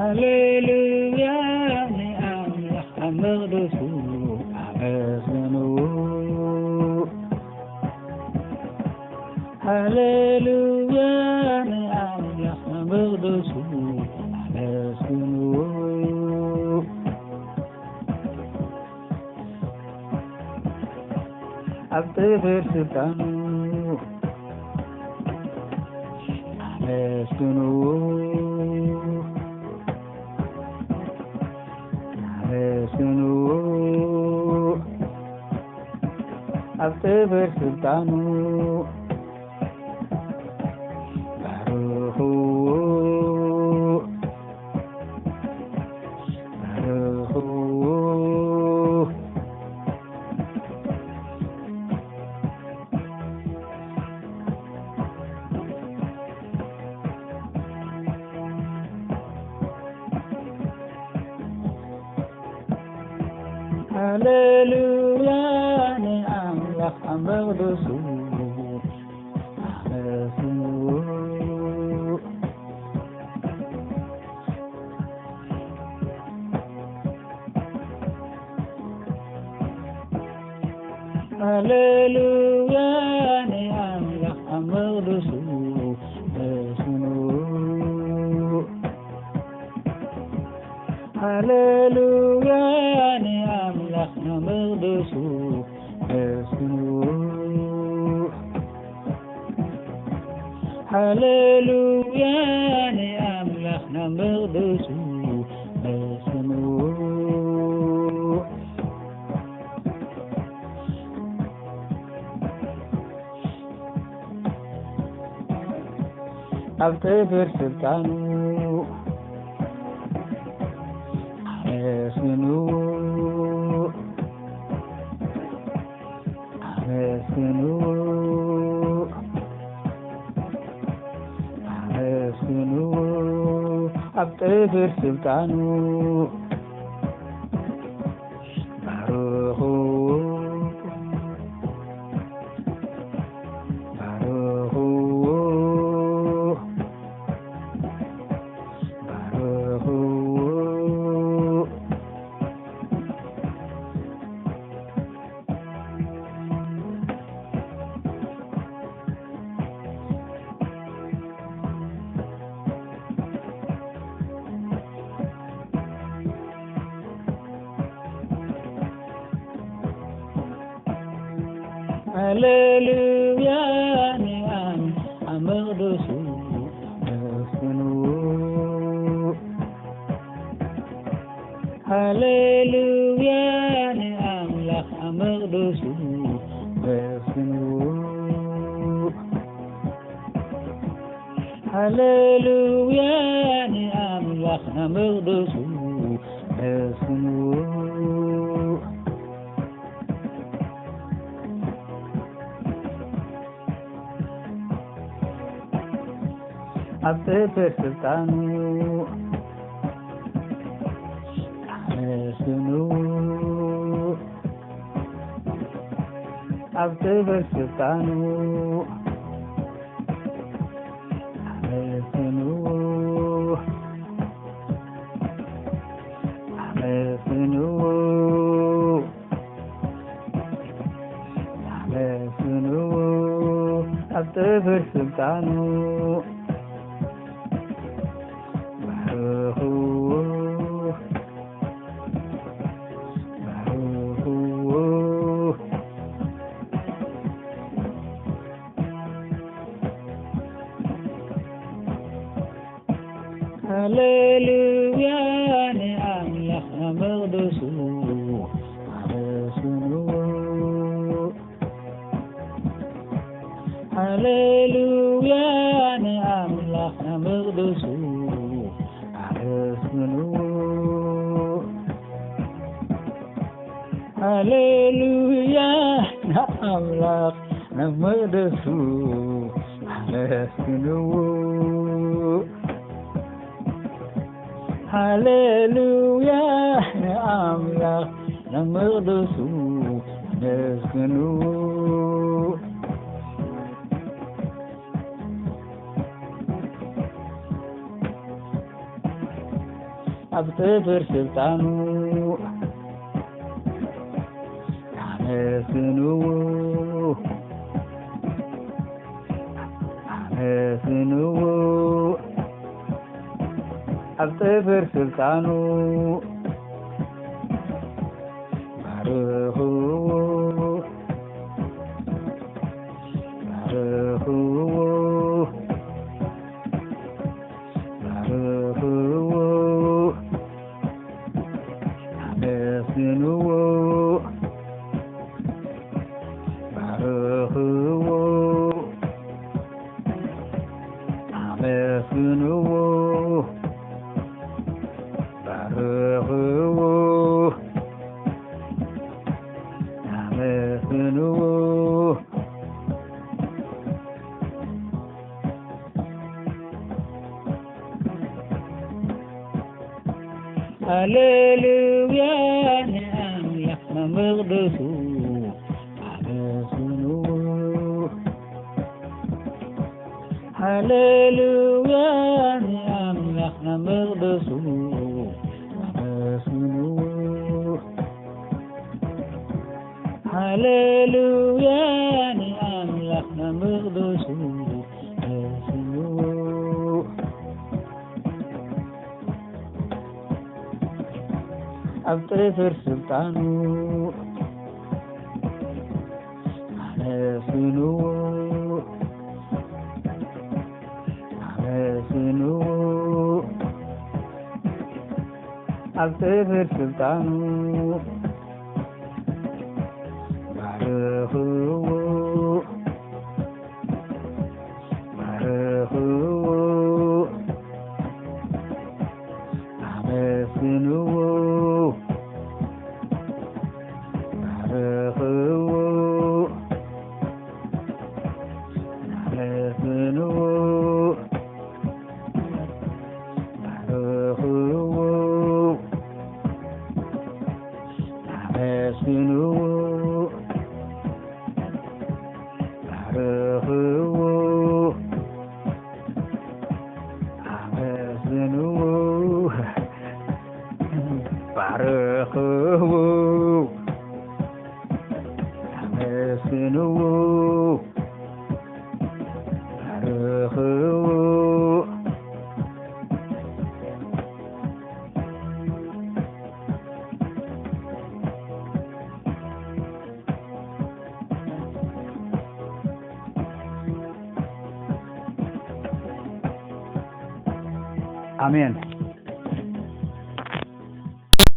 ሃሌሉያ ንኣምላኽ ኣብ መቕደሱ ኣመስግንዎ ሃሌሉያ ንኣምላኽ ኣብ መቕደሱ ኣመስግንዎ ኣብ ጥፍር ስልጣኑ አመስግንዎ አመስግንዎ ኣብ ጥፍር ስልጣኑ ባርኽዎ ባርኽዎ ሃሌሉያ ንኣምላኽ ኣብ መቕደሱ ኣመስግንዎ ሃሌሉያ ንኣምላኽ ኣብ መቕደሱ ኣመስግንዎ ሃሌሉያ ንኣምላኽ ኣብ መቕደሱ ኣመስግንዎ ሃሌሉያ ንኣምላኽ ኣብ መቕደሱ ኣመስግንዎ ኣብ ጥፍር ስልጣኑ አመስግንዎ አመስግንዎ አመስግንዎ ኣብ ጥፍር ስልጣኑ ባርኽዎ ባርኽዎ ሃሌሉያ ንኣምላኽ ኣብ መቕደሱ ኣመስግንዎ ሃሌሉያ ንኣምላኽ ኣብ መቕደሱ ኣመስግንዎ ሃሌሉያ ንኣምላኽ ኣብ መቕደሱ ኣመስግንዎ ኣብ ጥፍር ስልጣኑ አመስግንዎ ኣብ ጥፍር ስልጣኑ አመስግንዎ አመስግንዎ አመስግንዎ ኣብ ጥፍር ስልጣኑ ሃሌሉያ ንኣምላኽ ኣብ መቕደሱ ኣመስግንዎ ሃሌሉያ ንኣምላኽ ኣብ መቕደሱ ኣመስግንዎ ሃሌሉያ ንኣምላኽ ኣብ መቕደሱ ኣመስግንዎ ሃሌሉያ ንኣምላኽ ኣብ መቕደሱ ኣመስግንዎ أبطفر سلطانه عمسنوه عمسنوه أبطفر سلطانه بارخوه بارخوه بارخوه عمسنوه بارخوه عمسنوه بارخوه عمسنوه هللويا نأملك نمغدسو عمسنوه هللويا نأملك نمغدسو عمسنوه هللويا نأملك نمغدسو عمسنوه أبطفر سلطانه عمسنوه عمسنوه أبطفر سلطانه بارخوه بارخوه عمسنوه بارخوه عمسنوه بارخوه عمسنوه بارخوه عمسنوه بارخوه عمسنوه بارخوه آمين.